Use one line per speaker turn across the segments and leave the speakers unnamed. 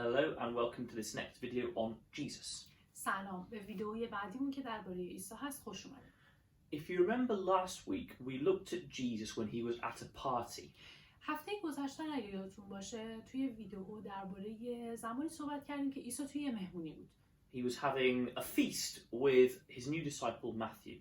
Hello and welcome to this next video on Jesus.
سلام، به ویدئوی بعدیمون که درباره عیسی هست خوش اومدید.
If you remember last week, we looked at Jesus when he was at a party.
هفته گذشته اگه یادتون باشه توی ویدئو درباره زمانی صحبت کردیم که عیسی توی مهمونی بود.
He was having a feast with his new disciple Matthew.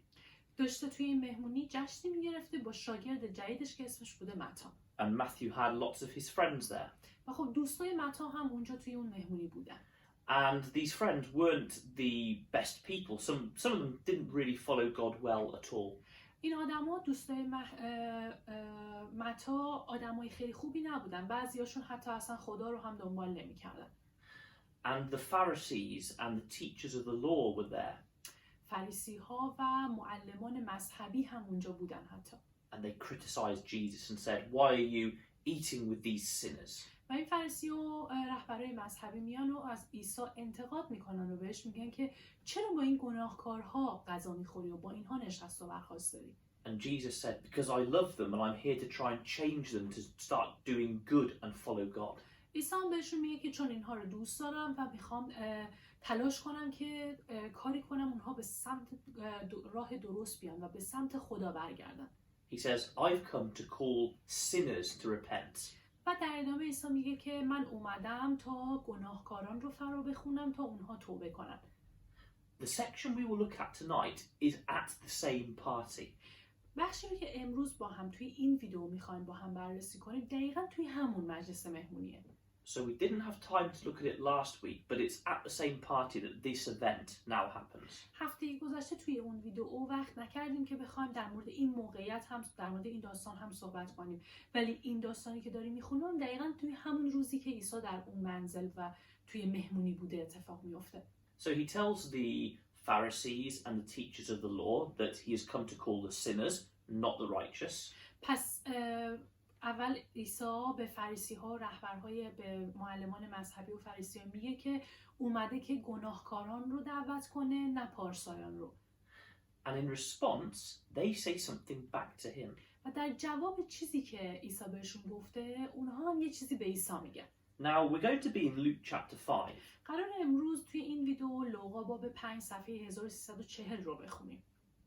داشته توی این مهمونی جشنی میگرفته با شاگرد جدیدش که اسمش بوده متی.
And Matthew had lots of his friends there.
و خب دوستای متی هم اونجا توی اون مهمونی بودن.
And these friends weren't the best people. Some of them didn't really follow God well at all.
این آدما دوستای متی آدمای خیلی خوبی نبودن. بعضیاشون حتی اصلا خدا رو هم دنبال نمی‌کردن.
And the Pharisees and the teachers of the law were there.
فریسی‌ها و معلمان مذهبی هم اونجا بودن حتی.
And they criticized Jesus and said, "Why are you eating with these sinners?"
و این فریسی و رهبرای مذهبی میان و از عیسی انتقاد میکنن و بهش میگن که چرا با این گناهکارها غذا میخوری و با اینها نشست و برخاست داری؟
And Jesus said, "Because I love them and I'm here to try and change them to start doing good and follow God."
عیسی هم بهشون میگه که چون اینها رو دوست دارم و میخوام تلاش کنم که کاری کنم اونها به سمت راه درست بیان و به سمت خدا برگردن.
He says, "I've come to call sinners to repent."
و در ادامه عیسی میگه که من اومدم تا گناهکاران رو فرا بخونم تا اونها توبه کنن.
The section we will look at tonight is at the same party.
بخشی رو که امروز با هم توی این ویدیو میخوایم با هم بررسی کنیم دقیقاً توی همون مجلس مهمونیه.
So we didn't have time to look at it last week, but it's at the same party that this event now happens.
هفته گذشته توی اون ویدیو وقت نکردیم که بخوایم در مورد این موقعیت هم در مورد این داستان هم صحبت کنیم، ولی این داستانی که داریم میخونیم دقیقاً توی همون روزی که عیسی در اون منزل و توی مهمونی بوده اتفاق میفته.
So he tells the Pharisees and the teachers of the law that he has come to call the sinners, not the righteous.
پس اول عیسی به فریسی‌ها، رهبرهای به معلمان مذهبی و فریسی‌ها میگه که اومده که گناهکاران رو دعوت کنه نه پارسایان رو.
And in response, they say something back to him.
و در جواب چیزی که عیسی بهشون گفته، اونها هم یه چیزی به عیسی میگن.
Now we're going to be in Luke chapter 5.
قرار امروز توی این ویدیو لوقا باب 5 صفحه 1340 رو بخونیم.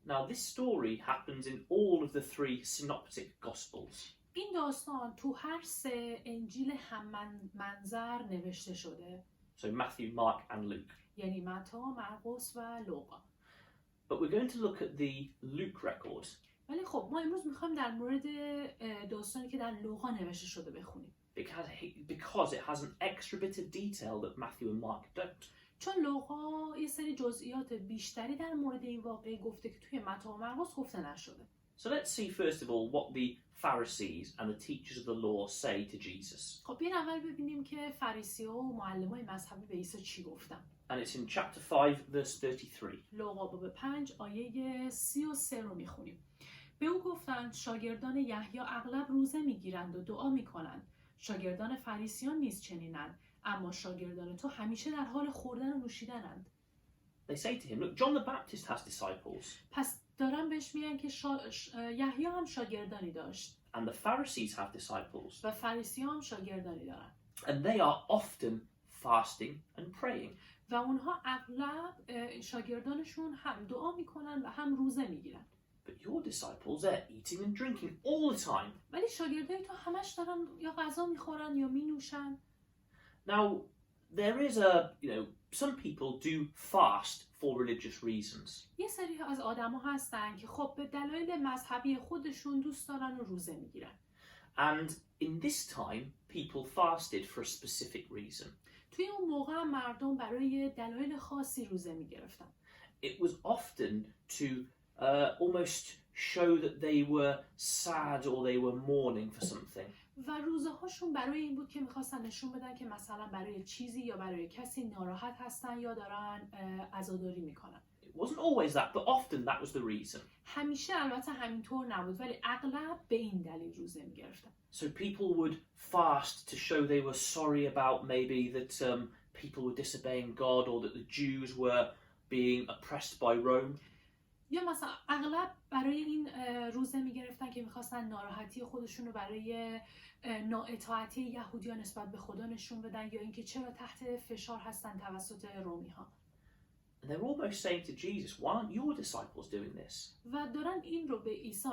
Now this story happens in all of the three synoptic gospels.
این داستان تو هر سه انجیل هم منظر نوشته شده.
So Matthew, Mark and Luke.
یعنی متی، مرقس و لوقا.
But we're going to look at the Luke record.
ولی خب ما امروز میخوایم در مورد داستانی که در لوقا نوشته شده بخونیم.
Because it has an extra bit of detail that Matthew and Mark don't.
چون لوقا یه سری جزئیات بیشتری در مورد این واقعه گفته که توی متی و مرقس گفته نشده.
So let's see first of all what the Pharisees and the teachers of the law say to Jesus.
خب بیاین اول ببینیم که فریسی‌ها و معلمای مذهبی به عیسی چی گفتن.
And it's in chapter 5 verse 33.
لوقا باب 5 آیه 33 رو میخونیم. به او گفتند شاگردان یحیی اغلب روزه میگیرند و دعا میکنند. شاگردان فریسیان نیز چنینند، اما شاگردان تو همیشه در حال خوردن و نوشیدنند.
They say to him, "Look, John the Baptist has disciples."
پس دارن بهش میگن که یحیی هم شاگردانی داشت.
And the Pharisees have disciples.
و فریسیان هم شاگردانی دارن.
And they are often fasting and praying.
و اونها اغلب شاگردانشون هم دعا میکنن و هم روزه میگیرن.
But your disciples, they're eating and drinking all the time.
ولی شاگردای تو همش دارن یا غذا میخورن یا مینوشن.
Now, there is some people do fast for religious reasons.
یه سری از آدما هستن که خب به دلایل مذهبی خودشون دوست دارن و روزه میگیرن.
And in this time, people fasted for a specific reason.
توی اون موقع مردم برای دلایل خاصی روزه میگرفتن.
It was often to almost show that they were sad or they were mourning for something.
و روزه هاشون برای این بود که میخواستن نشون بدن که مثلا برای چیزی یا برای کسی ناراحت هستن یا دارن عزاداری میکنن.
It wasn't always that, but often that was the reason.
همیشه البته همینطور نبود، ولی اغلب به این دلیل روزه میگرفتن.
So people would fast to show they were sorry about maybe that people were disobeying God or that the Jews were being oppressed by Rome.
یا مثلا اغلب برای این روزه میگرفتن که میخواستن ناراحتی خودشون رو برای نااطاعتی یهودیان نسبت به خدا نشون بدن، یا اینکه چرا تحت فشار هستن توسط رومی ها.
And they're almost saying to Jesus, why aren't your disciples doing this?
و دارن این رو به عیسی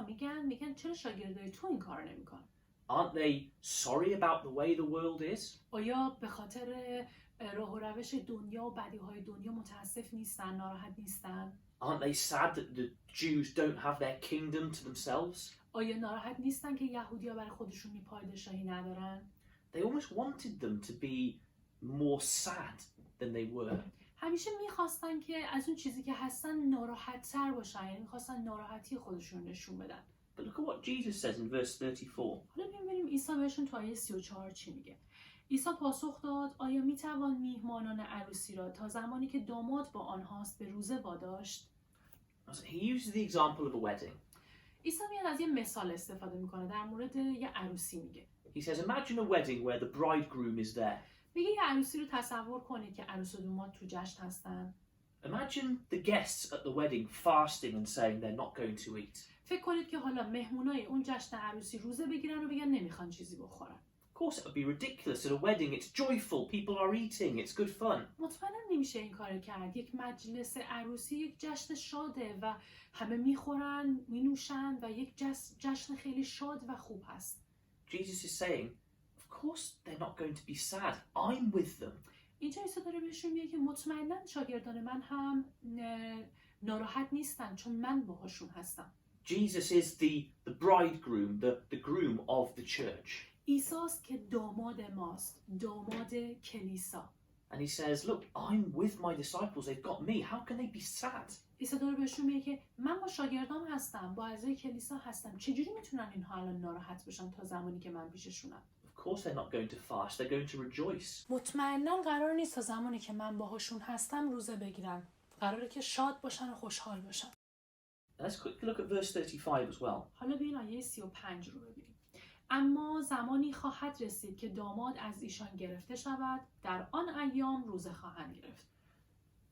میگن چرا شاگردای تو این کار نمیکنن؟
Aren't they sorry about the way the world is?
آیا به خاطر راه و روش دنیا و بدیهای دنیا متاسف نیستن، ناراحت نیستن؟
Aren't they sad that the Jews don't have their kingdom to themselves?
آیا ناراحت نیستن که یهودی‌ها برای خودشون پادشاهی ندارن؟
They almost wanted them to be more sad than they were.
همیشه میخواستن که از اون چیزی که هستن ناراحت‌تر باشن، یعنی میخواستن ناراحتی خودشون نشون بدن.
But look at what Jesus says in verse 34.
حالا ببینیم عیسی بهشون تو آیه 34 چی میگه. عیسی پاسخ داد: آیا میتوان میهمانان عروسی را تا زمانی که داماد با آنهاست به روزه واداشت؟
He uses the example of a wedding.
عیسی میاد از یه مثال استفاده میکنه، در مورد یه عروسی میگه.
He says, imagine a wedding where the bridegroom is there.
میگه یه عروسی رو تصور کنید که عروس و داماد تو جشن هستن.
Imagine the guests at the wedding fasting and saying they're not going to eat.
فکر کنید که حالا مهمونای اون جشن عروسی روزه بگیرن و بگن نمیخوان چیزی بخورن.
Of course it would be ridiculous. At a wedding it's joyful, people are eating, it's good fun.
مطمئنا نمیشه این کارو کرد. یک مجلس عروسی یک جشن شاده و همه میخورن، مینوشن و یک جشن خیلی شاد و خوب هست.
Jesus is saying, of course they're not going to be sad. I'm with them.
اینجا عیسی داره بهشون میگه که مطمئنا شاگردان من هم ناراحت نیستن چون من باهاشون هستم.
Jesus is the bridegroom, the groom of the church.
عیساست که داماد ماست، داماد کلیسا.
And he says, look, I'm with my disciples, they've got me, how can they be sad?
عیسی داره بهشون میگه که من با شاگردام هستم، با اعضای کلیسا هستم، چجوری میتونن اینها الان ناراحت بشن تا زمانی که من پیششونم؟
Of course they're not going to fast, they're going to rejoice.
مطمئنا قرار نیست تا زمانی که من باهاشون هستم روزه بگیرن. قراره که شاد باشن و خوشحال باشن.
Let's quickly look at verse 35 as well.
حالا بیاین آیه 35 رو ببینیم. اما زمانی خواهد رسید که داماد از ایشان گرفته شود، در آن ایام روزه خواهند گرفت.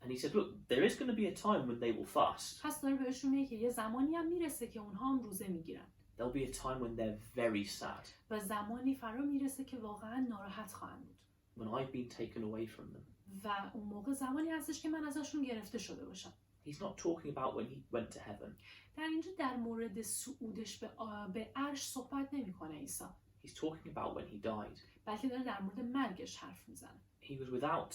And he said, look, there is going to be a time when they will fast.
پس داره بهشون میگه که یه زمانی هم میرسه که اونها هم روزه میگیرن.
There'll be a time when they're very sad.
و زمانی فرا میرسه که واقعا ناراحت خواهند بود.
When I've been taken away from them.
و اون موقع زمانی هستش که من ازشون گرفته شده باشم.
He's not talking about when he went to heaven.
در اینجا در مورد صعودش به عرش صحبت نمیکنه عیسی.
He's talking about when he died.
بلکه داره در مورد مرگش حرف میزنه.
He was without,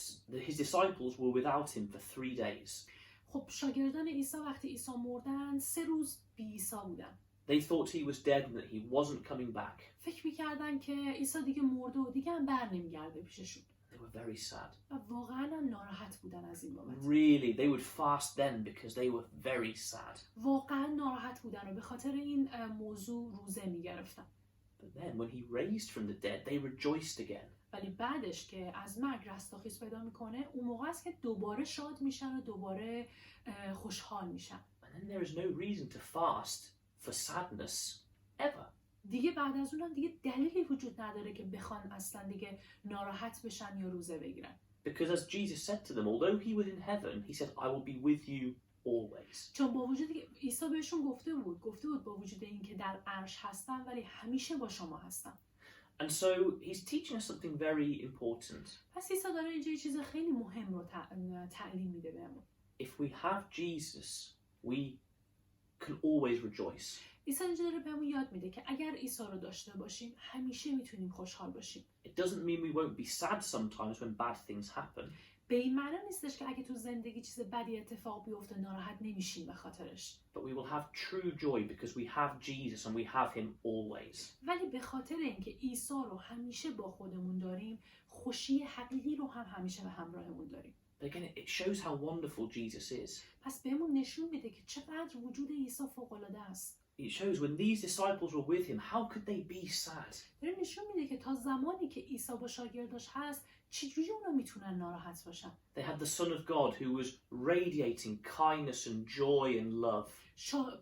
his disciples were without him for 3 days.
خب شاگردان عیسی وقتی عیسی مردن 3 روز بی عیسی بودن.
They thought he was dead and that he wasn't coming back.
فکر میکردن که عیسی دیگه مرده و دیگه هم بر نمیگرده پیششون.
They were very sad.
و واقعا هم ناراحت بودن از این بابت.
Really, they would fast then because they were very sad.
واقعا ناراحت بودن و به خاطر این موضوع روزه میگرفتن.
But then when he raised from the dead, they rejoiced again.
ولی بعدش که از مرگ رستاخیز پیدا میکنه، اون موقع است که دوباره شاد میشن و دوباره خوشحال میشن.
And then there is no reason to fast for sadness ever.
دیگه بعد از اونم دیگه دلیلی وجود نداره که بخوان اصلا دیگه ناراحت بشن یا روزه بگیرن.
Because as Jesus said to them, although he was in heaven, he said, I will be with you always.
چون با وجودی که عیسی بهشون گفته بود با وجود این که در عرش هستم ولی همیشه با شما هستم.
And so he's teaching us something very important.
پس عیسی داره اینجا یه چیز خیلی مهم رو تعلیم میده بهمون.
If we have Jesus, we can always rejoice.
عیسی اینجا داره بهمون یاد میده که اگر عیسی رو داشته باشیم همیشه میتونیم خوشحال باشیم.
It doesn't mean we won't be sad sometimes when bad things happen.
به این معنی نیستش که اگه تو زندگی چیز بدی اتفاق بیفته ناراحت نمیشیم به خاطرش.
But we will have true joy because we have Jesus and we have him always.
ولی به خاطر اینکه عیسی رو همیشه با خودمون داریم، خوشی حقیقی رو هم همیشه به همراهمون داریم.
But again, it shows how wonderful Jesus is.
پس بهمون نشون میده که چقدر وجود عیسی فوق‌العاده است.
It shows when these disciples were with him, how could they be sad?
داره نشون میده که تا زمانی که عیسی با شاگرداش هست، چجوری اونا میتونن ناراحت باشن.
They had the Son of God who was radiating kindness and joy and love.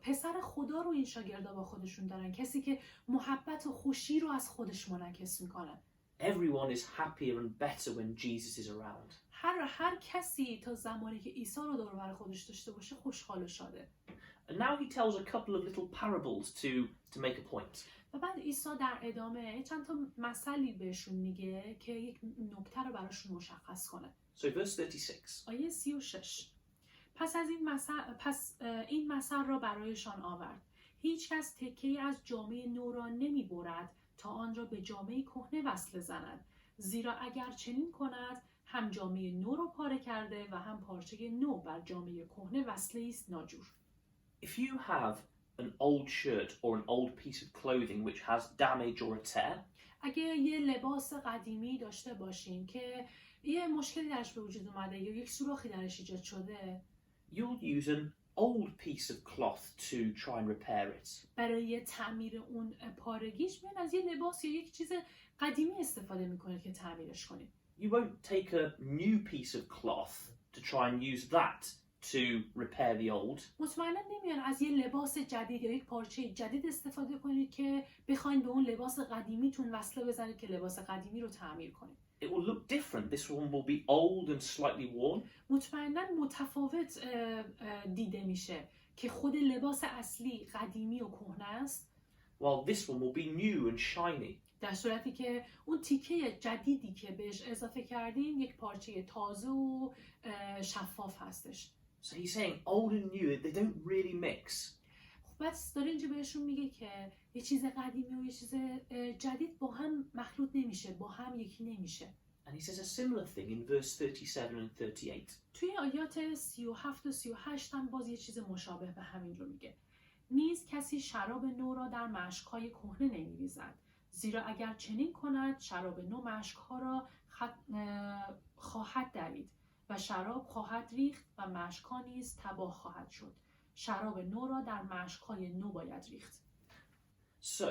پسر خدا رو این شاگردا با خودشون دارن، کسی که محبت و خوشی رو از خودش منعکس میکنن.
Everyone is happier and better when Jesus is around.
هر کسی تا زمانی که عیسی رو دور بر خودش داشته باشه خوشحال و شاده.
And now he tells a couple of little parables to make a point.
و بعد عیسی در ادامه چند تا مثلی بهشون میگه که یک نکته رو براشون مشخص کنه.
So verse 36.
آیه 36. پس این مثل را برایشان آورد. هیچ کس تکه‌ای از جامه نو را نمی برد تا آن را به جامه کهنه وصله زند. زیرا اگر چنین کند هم جامه نو را پاره کرده و هم پارچه نو بر جامه کهنه وصله است ناجور.
If you have an old shirt or an old piece of clothing which has damage or a tear,
اگه یه لباس قدیمی داشته باشین که یه مشکلی درش به وجود اومده یا یک سوراخی درش ایجاد شده،
you'll use an old piece of cloth to try and repair it.
برای تعمیر اون پارگیش میان از یه لباس یا یک چیز قدیمی استفاده میکنید که تعمیرش کنید.
You won't take a new piece of cloth to try and use that to repair the old.
مطمئنا نمیان از یه لباس جدید یا یک پارچه جدید استفاده کنید که بخواید به اون لباس قدیمیتون وصله بزنید که لباس قدیمی رو تعمیر کنید.
It will look different. This one will be old and slightly worn.
مطمئنا متفاوت دیده میشه که خود لباس اصلی قدیمی و کهنه است،
while this one will be new and shiny.
در صورتی که اون تیکه جدیدی که بهش اضافه کردیم یک پارچه تازه و شفاف هستش.
So he's saying old and new, they don't really mix.
خب بس داره اینجا بهشون میگه که یه چیز قدیمی و یه چیز جدید با هم مخلوط نمیشه، با هم یکی نمیشه.
And he says a similar thing in verse 37 and 38.
توی آیات 37 و 38 هم باز یه چیز مشابه به همین رو میگه. نیز کسی شراب نو را در مشک‌های کهنه نمی‌ریزد، زیرا اگر چنین کند شراب نو مشک‌ها را خواهد درید و شراب خواهد ریخت و مشک‌ها نیز تباه خواهد شد. شراب نو را در مشک‌های نو باید ریخت.
So,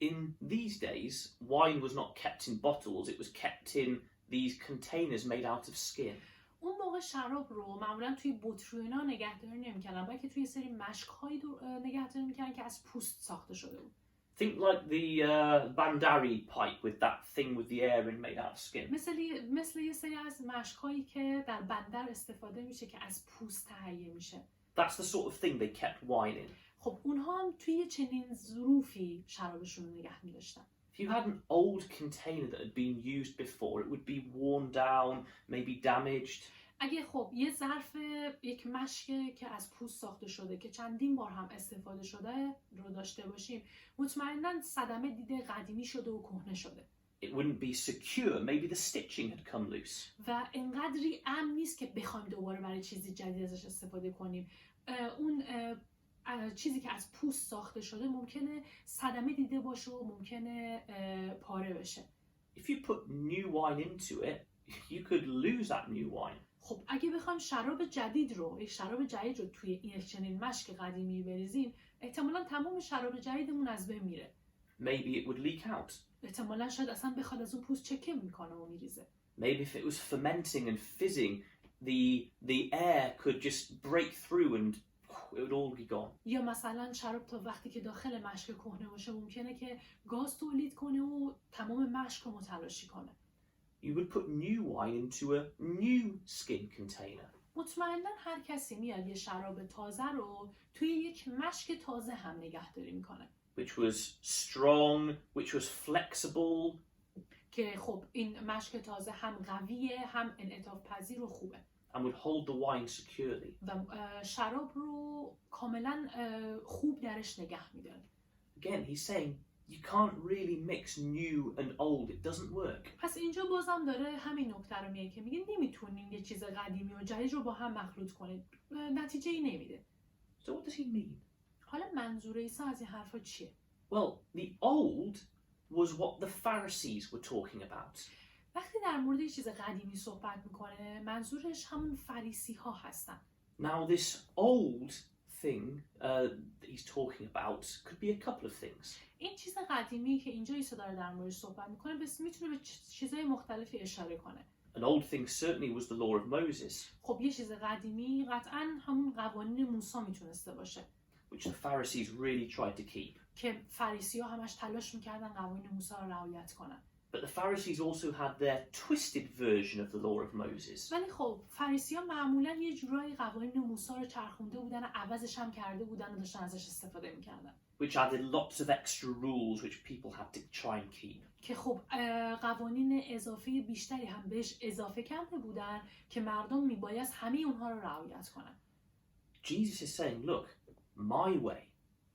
in these days, wine was not kept in bottles, it was kept in these containers made out of skin.
اون موقع شراب رو معمولا توی بطری‌ها نگهداری نمی‌کردن، بلکه توی سری مشک‌هایی نگهداری می‌کردن که از پوست ساخته شده بود.
Think like the Bandari pipe with that thing with the air in made out of skin.
مثل یه سری از مشک‌هایی که در بندر استفاده میشه که از پوست تهیه میشه.
That's the sort of thing they kept wine in.
خب اونها هم توی چنین ظروفی شرابشون رو نگه می‌داشتن.
If you had an old container that had been used before, it would be worn down, maybe damaged.
اگه خب یه ظرف یک مشک که از پوست ساخته شده که چندین بار هم استفاده شده رو داشته باشیم، مطمئناً صدمه دیده قدیمی شده و کهنه شده.
It wouldn't be secure, maybe the stitching had come loose.
و انقدری امن نیست که بخوایم دوباره برای چیزی جدید ازش استفاده کنیم. اون چیزی که از پوست ساخته شده ممکنه صدمه دیده باشه و ممکنه پاره بشه.
If you put new wine into it, you could lose that new wine.
خب اگه بخوایم شراب جدید رو توی این چنین مشک قدیمی بریزیم، احتمالاً تمام شراب جدیدمون از بین میره.
Maybe it would leak out.
احتمالاً شاید اصلا بخواد از اون پوست چکه میکنه و میریزه.
Maybe if it was fermenting and fizzing, the air could just break through and it would all be gone.
یا مثلا شراب تا وقتی که داخل مشک کهنه باشه ممکنه که گاز تولید کنه و تمام مشک رو متلاشی کنه.
You would put new wine into a new skin container.
مطمئنا هر کسی میاد یه شراب تازه رو توی یک مشک تازه هم نگهداری میکنه.
Which was strong, which was flexible.
که خب این مشک تازه هم قویه، هم انعطاف پذیر و خوبه.
And would hold the wine securely.
و شراب رو کاملا خوب درش نگه میداره.
Again, he's saying you can't really mix new and old. It doesn't work.
پس اینجا بازم داره همین نکته رو میگه که میگه نمیتونین یه چیز قدیمی و جدید رو با هم مخلوط کنید. نتیجه ای نمیده.
So what does he mean?
حالا منظور عیسی از این حرفا چیه؟
Well, the old was what the Pharisees were talking about.
وقتی در مورد یه چیز قدیمی صحبت میکنه، منظورش همون فریسی ها هستن.
Now this old thing that he's talking about could be a couple of things.
این چیز قدیمی که اینجا عیسی داره در موردش صحبت میکنه میتونه به چیزهای مختلفی اشاره کنه.
An old thing certainly was the law of Moses.
خب یه چیز قدیمی قطعاً همون قوانین موسی میتونسته باشه.
Which the Pharisees really tried to keep.
که فریسی ها همش تلاش میکردن قوانین موسی رو رعایت کنن.
But the Pharisees also had their twisted version of the law of Moses.
ولی خب فریسی‌ها معمولا یه جورایی قوانین موسی رو چرخونده بودن و عوضش هم کرده بودن و داشتن ازش استفاده می‌کردن.
Which added lots of extra rules which people had to try and keep.
که خب قوانین اضافی بیشتری هم بهش اضافه کرده بودن که مردم میبایست همه اونها رو رعایت کنن.
Jesus is saying, look, my way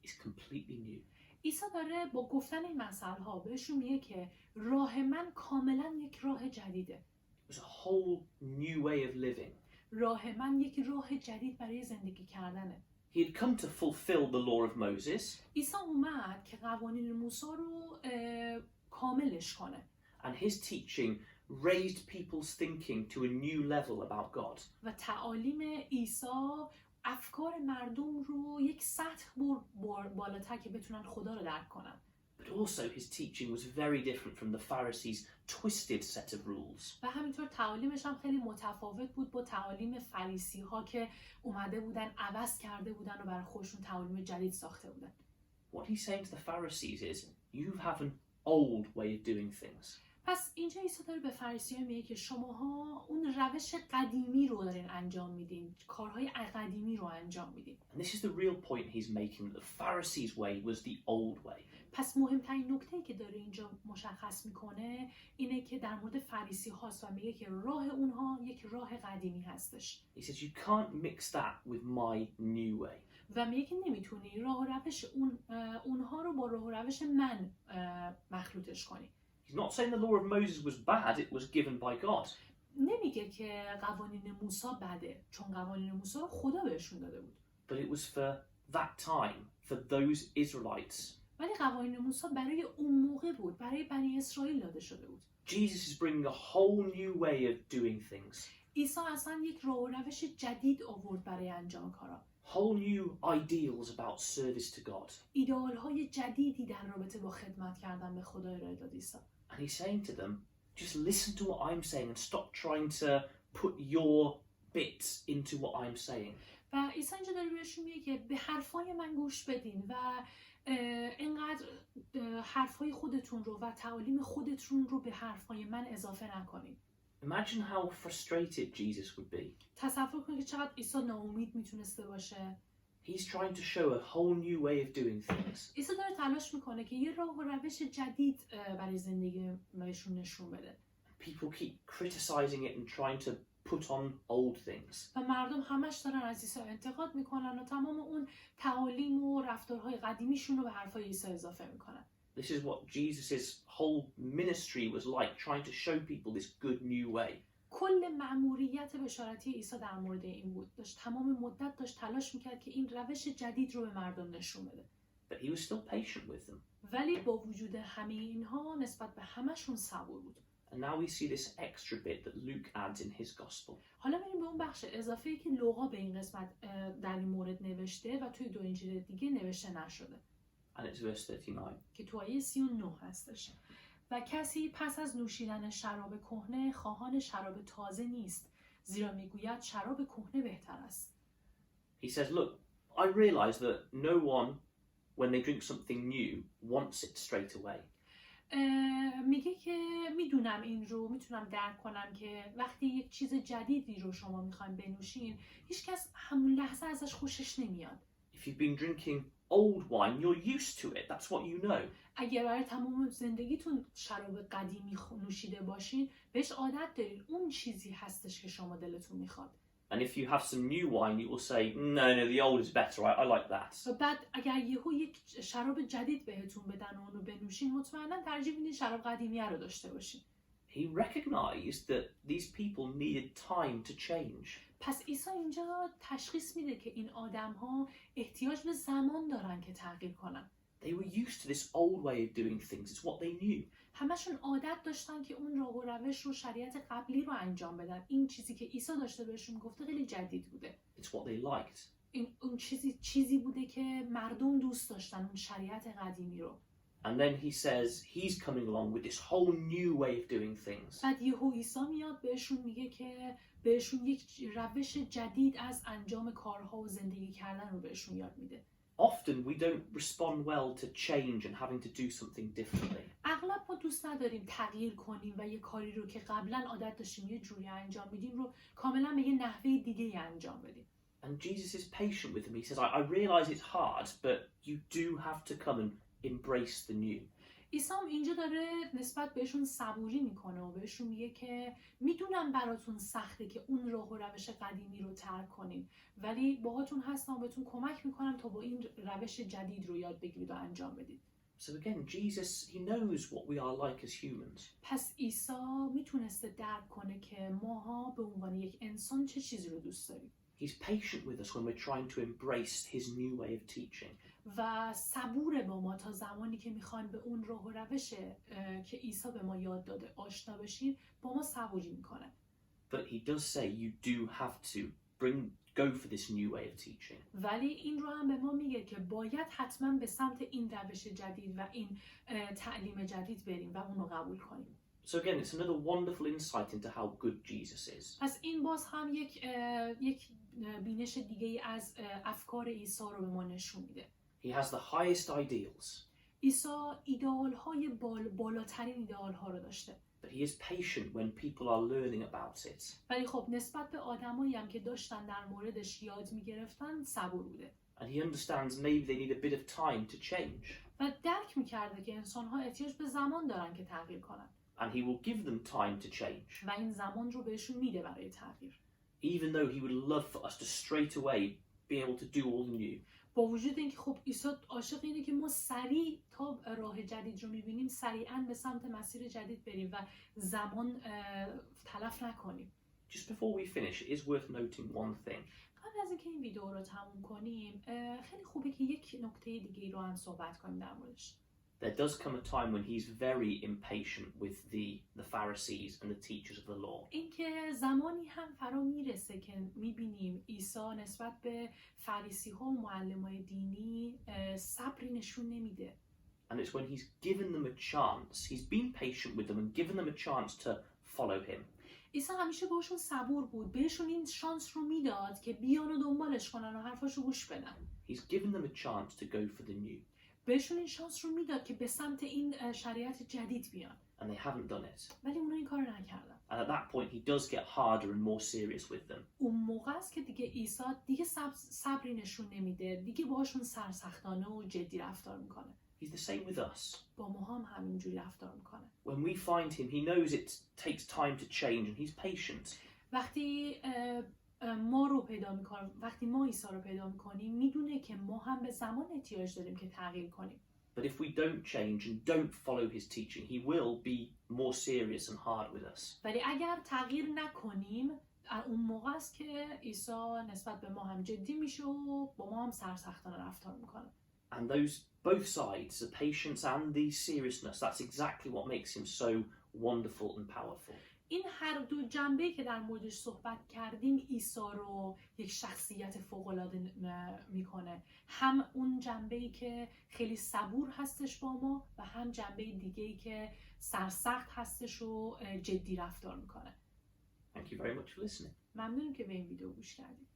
is completely new.
عیسی داره با گفتن این مسائل‌ها بهشون میگه که راه من کاملا یک راه جدیده.
It was a whole new way of living.
راه من یک راه جدید برای زندگی کردنه.
He had come to fulfill the law of Moses.
عیسی اومد که قوانین موسی رو کاملش کنه.
And his teaching raised people's thinking to a new level about God.
و تعالیم عیسی افکار مردم رو یک سطح بالاتر که بتونن خدا رو درک کنن.
But also his teaching was very different from the Pharisees' twisted set of rules.
و همینطور تعالیمش هم خیلی متفاوت بود با تعالیم فریسی ها که اومده بودن عوض کرده بودن و برای خودشون تعالیم جدید ساخته بودن.
What he's saying to the Pharisees is, you have an old way of doing things.
پس اینجا عیسی داره به فریسی‌ها میگه که شماها اون روش قدیمی رو دارین انجام میدین، کارهای قدیمی رو انجام میدین.
And this is the real point he's making, that the Pharisees' way was the old way.
پس مهمترین نکته‌ای که داره اینجا مشخص میکنه اینه که در مورد فریسی هاست و میگه که راه اونها یک راه قدیمی هستش.
He says you can't mix that with my new way.
و میگه که نمیتونی راه و روش اونها رو با راه و روش من مخلوطش کنی.
He's not saying the law of Moses was bad, it was given by God.
نمیگه که قوانین موسی بده، چون قوانین موسی رو خدا بهشون داده بود.
But it was for that time, for those Israelites.
ولی قوانین موسی برای اون موقع بود، برای بنی اسرائیل داده شده بود.
Jesus is bringing a whole new way of doing things.
عیسی اصلا یک راه و روش جدید آورد برای انجام کارا.
Whole new ideals about service to God.
ایدئال‌های جدیدی در رابطه با خدمت کردن به خدا ارائه داد عیسی.
And he's saying to them, just listen to what I'm saying and stop trying to put your bits into what I'm saying.
و عیسی اینجا داره بهشون میگه که به حرفای من گوش بدین و اینقدر حرفای خودتون رو و تعالیم خودتون رو به حرفای من اضافه نکنید.
Imagine how frustrated Jesus would be.
تصور کنید که چقدر عیسی ناامید میتونسته باشه.
He's trying to show a whole new way of doing things.
عیسی داره تلاش میکنه که یه راه و روش جدید برای زندگی بهشون نشون بده.
People keep criticizing it and trying to put on old things.
و مردم همش دارن از عیسی انتقاد میکنن و تمام اون تعالیم و رفتارهای قدیمیشون رو به حرفای عیسی اضافه میکنن.
This is what Jesus' whole ministry was like, trying to show people this good new way.
کل مأموریت بشارتی عیسی در مورد این بود. تمام مدت داشت تلاش میکرد که این روش جدید رو به مردم نشون بده.
But he was still patient with them.
ولی با وجود همه اینها نسبت به همشون صبور بود.
And now we see this extra bit that Luke adds in his gospel.
حالا بریم به اون بخش اضافه‌ای که لوقا به این قسمت در این مورد نوشته و توی دو انجیل دیگه نوشته نشده.
And it's verse 39.
که تو آیه 39 هستش. و کسی پس از نوشیدن شراب کهنه خواهان شراب تازه نیست، زیرا میگوید شراب کهنه بهتر است.
He says, look, I realize that no one, when they drink something new, wants it straight away.
میگه که میدونم این رو، میتونم درک کنم که وقتی یک چیز جدیدی رو شما میخواین بنوشین، هیچ کس همون لحظه ازش خوشش نمیاد.
If you've been drinking old wine, you're used to it. That's what you know.
اگر برای تمام زندگیتون شراب قدیمی نوشیده باشین، بهش عادت دارین. اون چیزی هستش که شما دلتون میخواد.
And if you have some new wine, you will say, no, the old is better. I like that.
و بعد اگر یهو یک شراب جدید بهتون بدن و اون رو بنوشین، مطمئنا ترجیح میدین شراب قدیمی رو داشته باشین.
He recognized that these people needed time to change.
پس عیسی اینجا تشخیص میده که این آدم‌ها احتیاج به زمان دارن که تغییر کنن.
They were used to this old way of doing things. It's what they knew.
همشون عادت داشتن که اون راه و روش رو شریعت قبلی رو انجام بدن. این چیزی که عیسی داشته بهشون گفته خیلی جدید بوده.
It's what they liked.
اون چیزی بوده که مردم دوست داشتن، اون شریعت قدیمی رو.
And then he says he's coming along with this whole new way of doing things.
بعد یهو عیسی میاد بهشون میگه که بهشون یک روش جدید از انجام کارها و زندگی کردن رو بهشون یاد میده.
often we don't respond well to change and having to do something differently.
اغلب ما دوست نداریم تغییر کنیم و یه کاری رو که قبلا عادت داشتیم یه جوری انجام میدیم رو کاملا به یه نحوه دیگه انجام بدیم.
And Jesus is patient with them. He says, I realize it's hard, but you do have to come and embrace the new.
عیسی هم اینجا داره نسبت بهشون صبوری میکنه و بهشون میگه که میدونم براتون سخته که اون راه و روش قدیمی رو ترک کنین، ولی باهاتون هستم و بهتون کمک میکنم تا با این روش جدید رو یاد بگیرید و انجام بدید.
So again, Jesus, he knows what we are like as humans.
پس عیسی میتونسته درک کنه که ماها به عنوان یک انسان چه چیزی رو دوست داریم.
He's patient with us when we're trying to embrace his new way of teaching.
و صبوره با ما تا زمانی که میخوایم به اون راه و روش که عیسی به ما یاد داده آشنا بشیم با ما صبوری میکنه.
But he does say you do have to go for this new way of teaching.
ولی این رو هم به ما میگه که باید حتما به سمت این روش جدید و این تعلیم جدید بریم و اون رو قبول کنیم.
So again, it's another wonderful insight into how good Jesus is.
پس این باز هم یک بینش دیگه از افکار عیسی رو به ما نشون میده.
He has the highest ideals.
عیسی ایدئال‌های بالاترین ایدئال‌ها رو داشته.
But he is patient when people are learning about it.
ولی خب نسبت به آدمایی هم که داشتن در موردش یاد می‌گرفتن صبور بوده.
And he understands maybe they need a bit of time to change.
و درک می‌کرده که انسان‌ها احتیاج به زمان دارن که تغییر کنن.
And he will give them time to change.
و این زمان رو بهشون میده برای تغییر.
Even though he would love for us to straight away be able to do all the new.
با وجود اینکه خب عیسی عاشق اینه که ما سریع تا راه جدید رو می‌بینیم سریعاً به سمت مسیر جدید بریم و زمان تلف نکنیم.
Just before we finish, it is worth noting one thing.
قبل از اینکه این ویدئو رو تموم کنیم خیلی خوبه که یک نکته دیگه رو هم صحبت کنیم در موردش.
There does come a time when he's very impatient with the Pharisees and the teachers of the law.
اینکه زمانی هم فرا میرسه که میبینیم عیسی نسبت به فریسی ها و معلمای دینی صبری نشون نمیده.
And it's when he's given them a chance, he's been patient with them and given them a chance to follow him.
عیسی همیشه باشون صبور بود، بهشون این شانس رو میداد که بیان و دنبالش کنن و حرفاشو گوش بدن.
He's given them a chance to go for the new.
بهشون این شانس رو میداد که به سمت این شریعت جدید بیان.
And they haven't done it.
ولی اونا این کار نکردن.
And at that point he does get harder and more serious with them.
اون موقع است که دیگه عیسی دیگه صبری نشون نمیده، دیگه باهاشون سرسختانه و جدی رفتار میکنه.
He's the same with us.
با ما هم همینجوری رفتار میکنه.
When we find him, he knows it takes time to change and he's patient.
وقتی ما رو پیدا میکنیم، وقتی ما عیسی رو پیدا میکنیم میدونه که ما هم به زمان احتیاج داریم که تغییر کنیم.
But if we don't change and don't follow his teaching, he will be more serious and hard with us.
ولی اگر تغییر نکنیم اون موقع است که عیسی نسبت به ما هم جدی میشه و با ما هم سرسختانه رفتار میکنه.
And those both sides, the patience and the seriousness, that's exactly what makes him so wonderful and powerful.
این هر دو جنبه‌ای که در موردش صحبت کردیم عیسی رو یک شخصیت فوق‌العاده میکنه. هم اون جنبه‌ای که خیلی صبور هستش با ما و هم جنبه دیگه‌ای که سرسخت هستش و جدی رفتار میکنه.
Thank you very much for listening.
ممنونم که به این ویدیو گوش کردید.